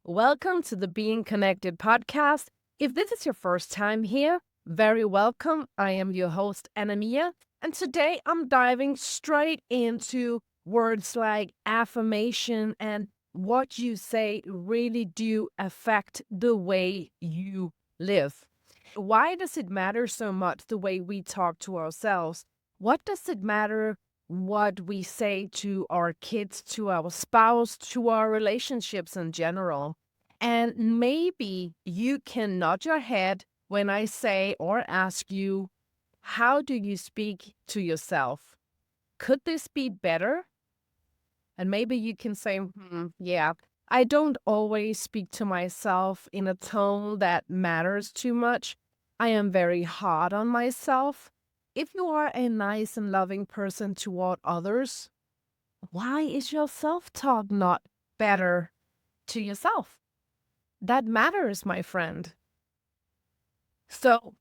Welcome to the Being Connected podcast. If this is your first time here, very welcome. I am your host, Anamia, and today I'm diving straight into words like affirmation and what you say really do affect the way you live. Why does it matter so much the way we talk to ourselves? What does it matter what we say to our kids, to our spouse, to our relationships in general? And maybe you can nod your head when I say or ask you, how do you speak to yourself? Could this be better? And maybe you can say, yeah, I don't always speak to myself in a tone that matters too much. I am very hard on myself. If you are a nice and loving person toward others, why is your self talk not better to yourself? That matters, my friend. So,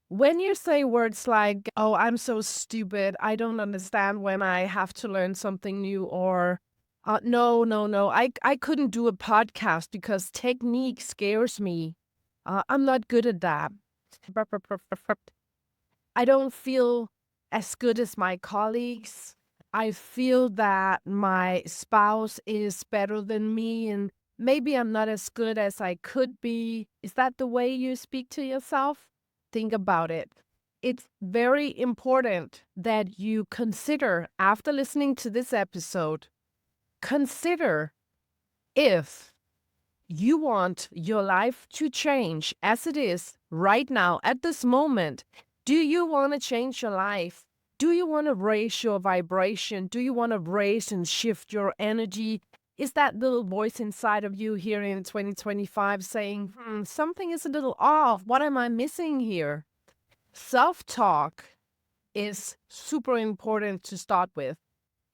when you say words like, oh, I'm so stupid, I don't understand when I have to learn something new, or no, I couldn't do a podcast because technique scares me. I'm not good at that. I don't feel as good as my colleagues. I feel that my spouse is better than me, and maybe I'm not as good as I could be. Is that the way you speak to yourself? Think about it. It's very important that you consider, after listening to this episode, consider if you want your life to change as it is right now at this moment. Do you want to change your life? Do you want to raise your vibration? Do you want to raise and shift your energy? Is that little voice inside of you here in 2025 saying, something is a little off? What am I missing here? Self talk is super important to start with.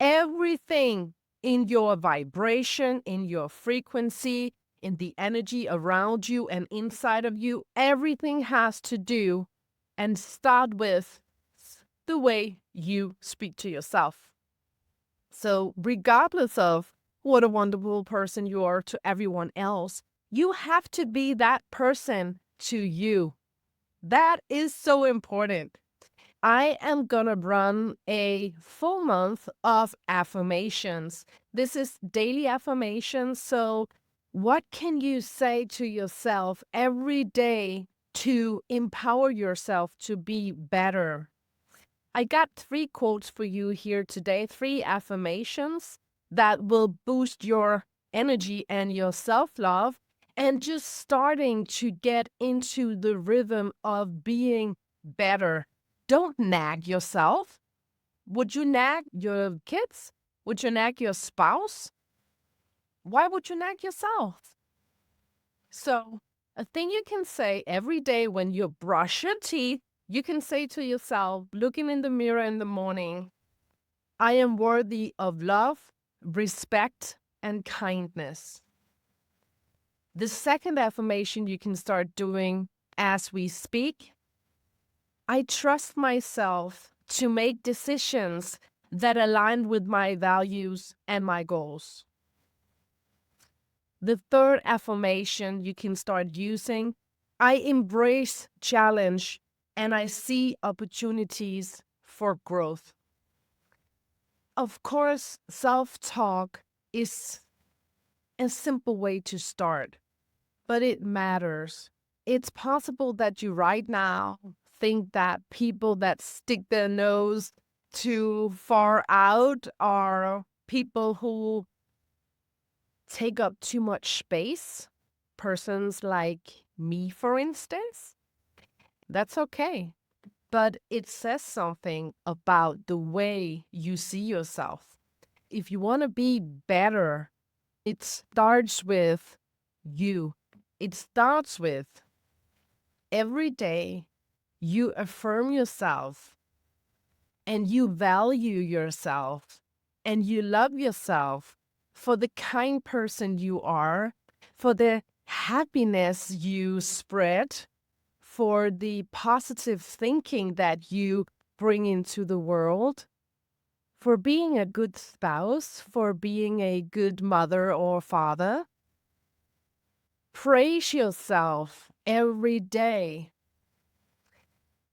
Everything in your vibration, in your frequency, in the energy around you and inside of you, everything has to do and start with the way you speak to yourself. So, regardless of what a wonderful person you are to everyone else, you have to be that person to you. That is so important. I am gonna run a full month of affirmations. This is daily affirmations. So, what can you say to yourself every day to empower yourself to be better? I got 3 quotes for you here today, 3 affirmations that will boost your energy and your self love, and just starting to get into the rhythm of being better. Don't nag yourself. Would you nag your kids? Would you nag your spouse? Why would you nag yourself? So, a thing you can say every day when you brush your teeth, you can say to yourself, looking in the mirror in the morning, I am worthy of love, respect, and kindness. The second affirmation you can start doing as we speak, I trust myself to make decisions that align with my values and my goals. The third affirmation you can start using, I embrace challenge and I see opportunities for growth. Of course, self talk is a simple way to start, but it matters. It's possible that you right now think that people that stick their nose too far out are people who take up too much space. Persons like me, for instance. That's okay. But it says something about the way you see yourself. If you want to be better, it starts with you. It starts with every day you affirm yourself and you value yourself and you love yourself for the kind person you are, for the happiness you spread, for the positive thinking that you bring into the world, for being a good spouse, for being a good mother or father. Praise yourself every day.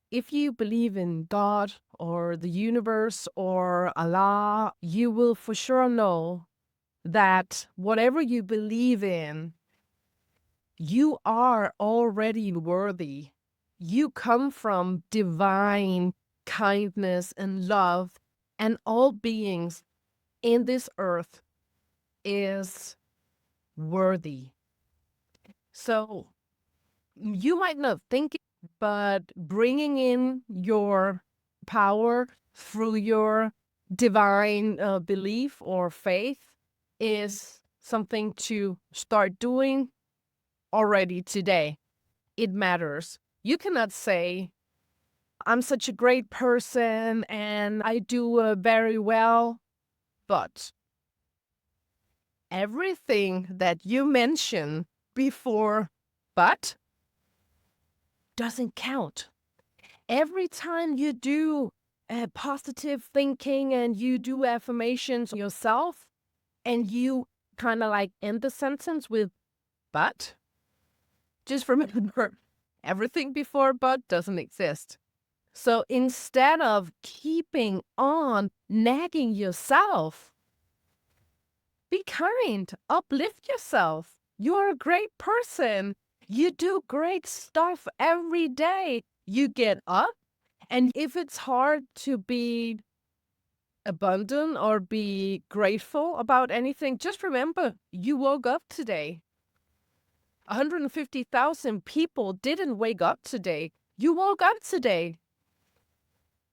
If you believe in God or the universe or Allah, you will for sure know that whatever you believe in, you are already worthy. You come from divine kindness and love, and all beings in this earth is worthy. So you might not think it, but bringing in your power through your divine belief or faith is something to start doing already today. It matters. You cannot say, I'm such a great person and I do very well, but everything that you mention before but doesn't count. Every time you do positive thinking and you do affirmations yourself and you kind of like end the sentence with but, just remember everything before but doesn't exist. So instead of keeping on nagging yourself, be kind, uplift yourself. You're a great person. You do great stuff every day. You get up, and if it's hard to be abundant or be grateful about anything, just remember you woke up today. 150,000 people didn't wake up today. You woke up today.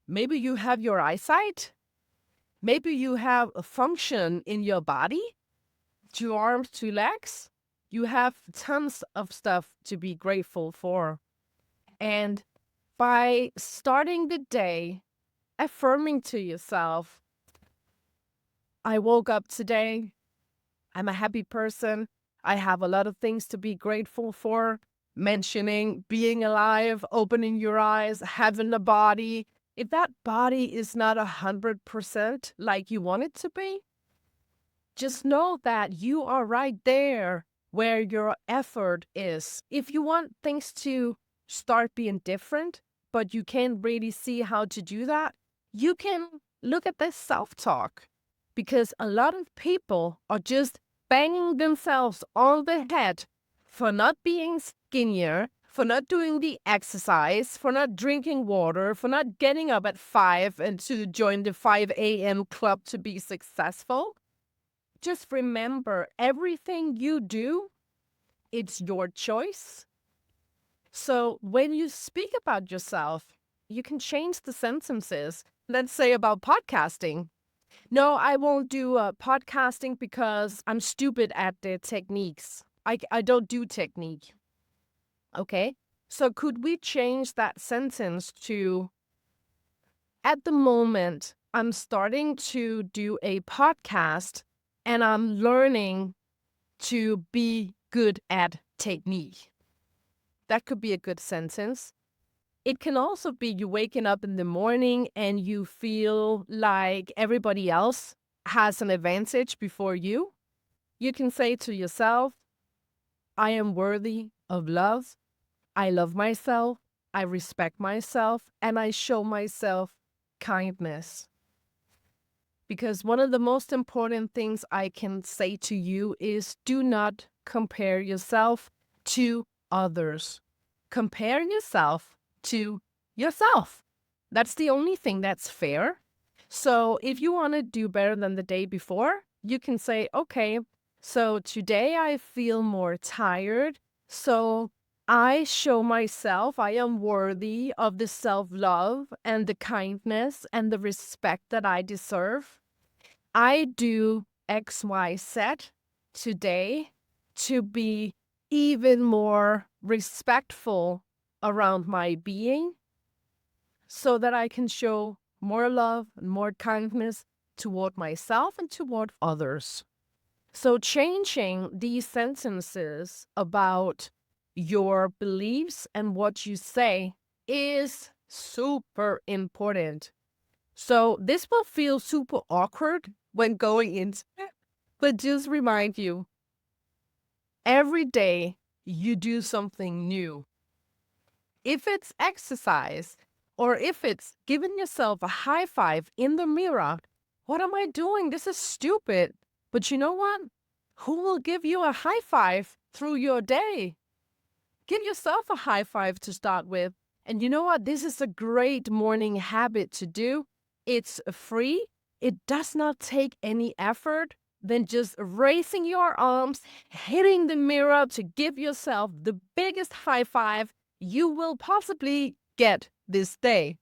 Maybe you have your eyesight. Maybe you have a function in your body, 2 arms, 2 legs. You have tons of stuff to be grateful for. And by starting the day, affirming to yourself, I woke up today. I'm a happy person. I have a lot of things to be grateful for. Mentioning being alive, opening your eyes, having a body. If that body is not 100% like you want it to be, just know that you are right there where your effort is. If you want things to start being different, but you can't really see how to do that, you can look at this self-talk. Because a lot of people are just banging themselves on the head for not being skinnier, for not doing the exercise, for not drinking water, for not getting up at 5 and to join the 5 a.m. club to be successful. Just remember, everything you do, it's your choice. So when you speak about yourself, you can change the sentences. Let's say about podcasting. No, I won't do podcasting because I'm stupid at the techniques. I don't do technique. Okay. So could we change that sentence to, at the moment, I'm starting to do a podcast and I'm learning to be good at technique. That could be a good sentence. It can also be you waking up in the morning and you feel like everybody else has an advantage before you. You can say to yourself, I am worthy of love. I love myself. I respect myself. And I show myself kindness. Because one of the most important things I can say to you is do not compare yourself to others. Compare yourself to yourself. That's the only thing that's fair. So if you want to do better than the day before, you can say, okay, so today I feel more tired. So I show myself I am worthy of the self-love and the kindness and the respect that I deserve. I do X, Y, Z today to be even more respectful around my being so that I can show more love and more kindness toward myself and toward others. So changing these sentences about your beliefs and what you say is super important. So this will feel super awkward when going into it, but just remind you, every day you do something new. If it's exercise or if it's giving yourself a high five in the mirror, what am I doing? This is stupid. But you know what? Who will give you a high five through your day? Give yourself a high five to start with. And you know what? This is a great morning habit to do. It's free. It does not take any effort than just raising your arms, hitting the mirror to give yourself the biggest high five you will possibly get this day.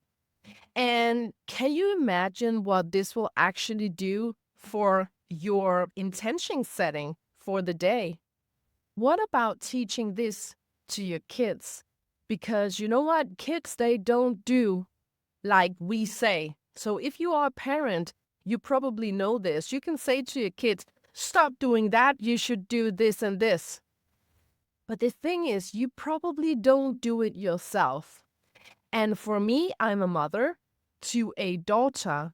And can you imagine what this will actually do for your intention setting for the day? What about teaching this to your kids? Because you know what? Kids, they don't do like we say. So if you are a parent, you probably know this. You can say to your kids, stop doing that. You should do this and this. But the thing is, you probably don't do it yourself. And for me, I'm a mother to a daughter,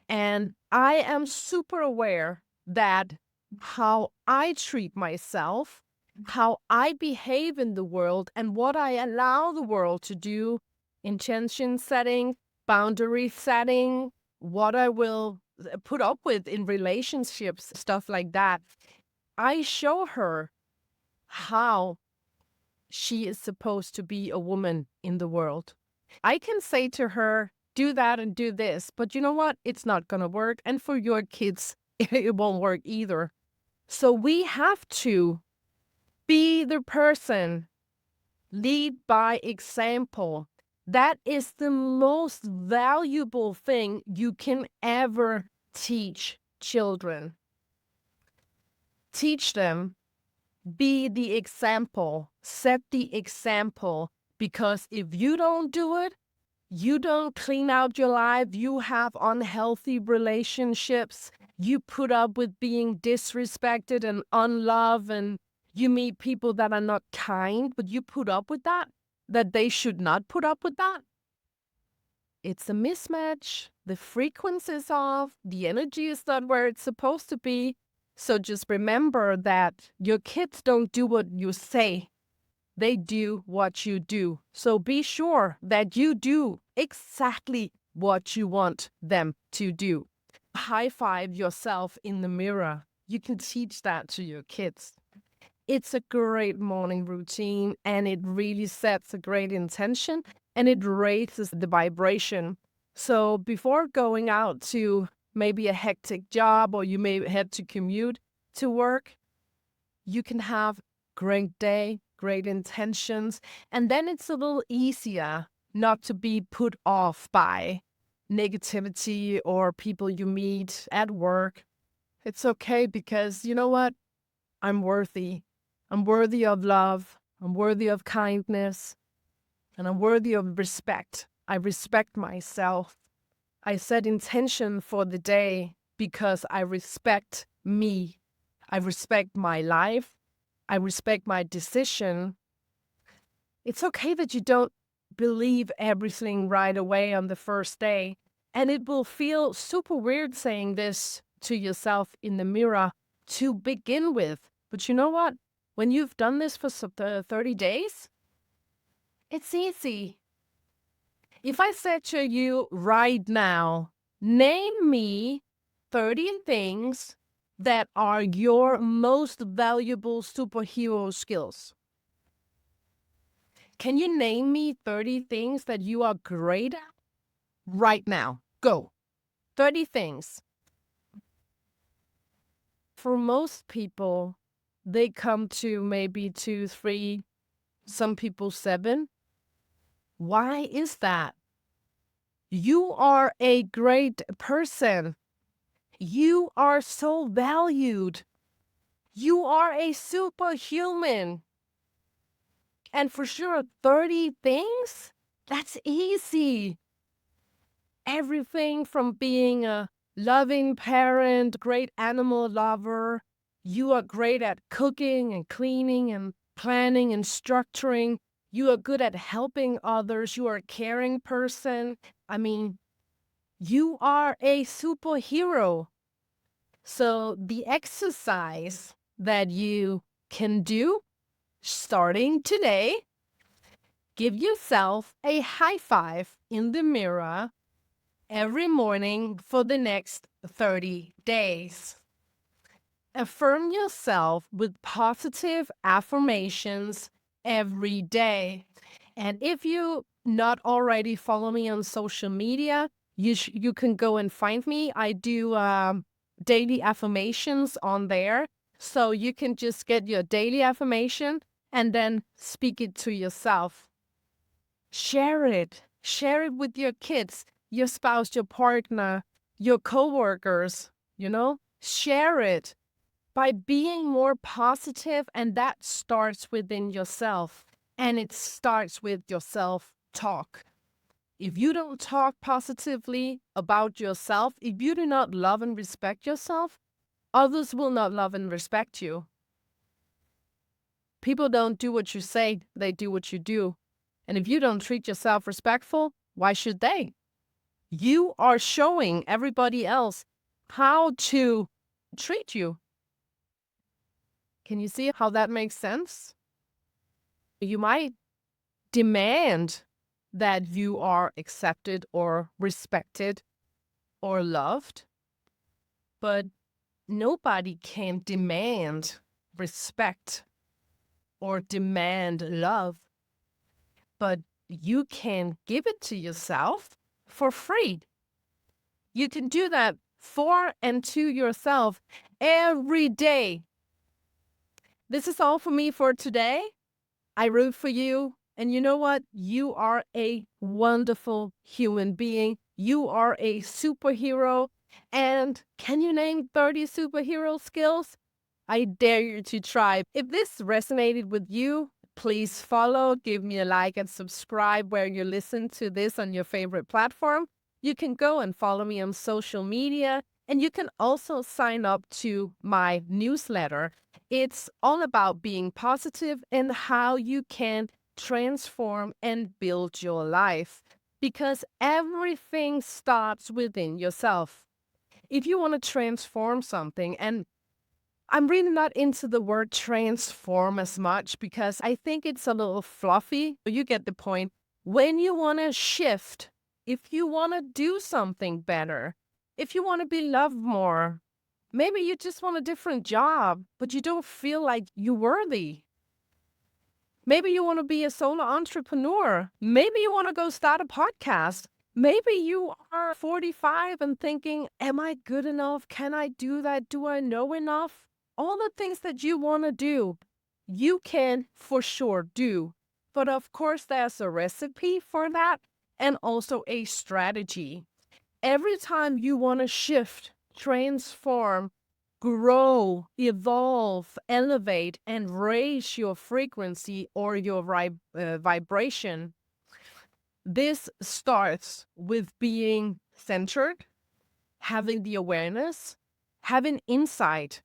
and I am super aware that how I treat myself, how I behave in the world, and what I allow the world to do, intention setting, boundary setting, what I will put up with in relationships, stuff like that. I show her how she is supposed to be a woman in the world. I can say to her, do that and do this, but you know what? It's not going to work. And for your kids, it won't work either. So we have to be the person, lead by example. That is the most valuable thing you can ever teach children. Teach them, be the example, set the example, because if you don't do it, you don't clean out your life, you have unhealthy relationships, you put up with being disrespected and unloved, and you meet people that are not kind, but you put up with that they should not put up with that. It's a mismatch. The frequency is off. The energy is not where it's supposed to be. So just remember that your kids don't do what you say. They do what you do. So be sure that you do exactly what you want them to do. High five yourself in the mirror. You can teach that to your kids. It's a great morning routine, and it really sets a great intention, and it raises the vibration. So before going out to maybe a hectic job, or you may have to commute to work, you can have great day, great intentions, and then it's a little easier not to be put off by negativity or people you meet at work. It's okay, because you know what? I'm worthy. I'm worthy of love. I'm worthy of kindness. And I'm worthy of respect. I respect myself. I set intention for the day because I respect me. I respect my life. I respect my decision. It's okay that you don't believe everything right away on the first day. And it will feel super weird saying this to yourself in the mirror to begin with. But you know what? When you've done this for 30 days, it's easy. If I said to you right now, name me 30 things that are your most valuable superhero skills. Can you name me 30 things that you are great at? Right now. Go. 30 things. For most people, they come to maybe 2, 3, some people 7. Why is that? You are a great person. You are so valued. You are a superhuman. And for sure, 30 things? That's easy. Everything from being a loving parent, great animal lover. You are great at cooking and cleaning and planning and structuring. You are good at helping others. You are a caring person. I mean, you are a superhero. So the exercise that you can do Starting today, give yourself a high five in the mirror every morning for the next 30 days. Affirm yourself with positive affirmations every day. And if you not already follow me on social media, you can go and find me. I do daily affirmations on there. So you can just get your daily affirmation and then speak it to yourself. Share it. Share it with your kids, your spouse, your partner, your coworkers, Share it by being more positive, and that starts within yourself. And it starts with your self-talk. If you don't talk positively about yourself, if you do not love and respect yourself, others will not love and respect you. People don't do what you say, they do what you do. And if you don't treat yourself respectful, why should they? You are showing everybody else how to treat you. Can you see how that makes sense? You might demand that you are accepted or respected or loved, but nobody can demand respect or demand love. But you can give it to yourself for free. You can do that for and to yourself every day. This is all for me for today. I root for you. And you know what? You are a wonderful human being. You are a superhero. And can you name 30 superhero skills? I dare you to try. If this resonated with you, please follow, give me a like, and subscribe where you listen to this on your favorite platform. You can go and follow me on social media, and you can also sign up to my newsletter. It's all about being positive and how you can transform and build your life, because everything starts within yourself. If you want to transform something, and I'm really not into the word transform as much because I think it's a little fluffy. You get the point. When you want to shift, if you want to do something better, if you want to be loved more, maybe you just want a different job, but you don't feel like you're worthy. Maybe you want to be a solo entrepreneur. Maybe you want to go start a podcast. Maybe you are 45 and thinking, am I good enough? Can I do that? Do I know enough? All the things that you want to do, you can for sure do. But of course, there's a recipe for that and also a strategy. Every time you want to shift, transform, grow, evolve, elevate, and raise your frequency or your vibration, this starts with being centered, having the awareness, having insight,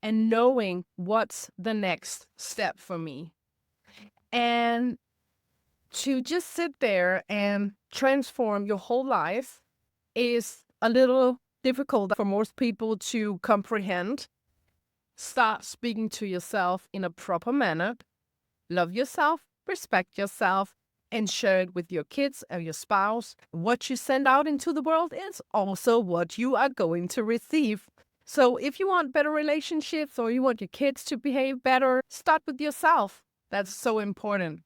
and knowing what's the next step for me. And to just sit there and transform your whole life is a little difficult for most people to comprehend. Start speaking to yourself in a proper manner. Love yourself, respect yourself, and share it with your kids or your spouse. What you send out into the world is also what you are going to receive. So if you want better relationships or you want your kids to behave better, start with yourself. That's so important.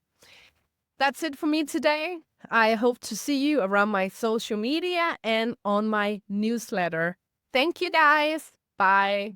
That's it for me today. I hope to see you around my social media and on my newsletter. Thank you, guys. Bye.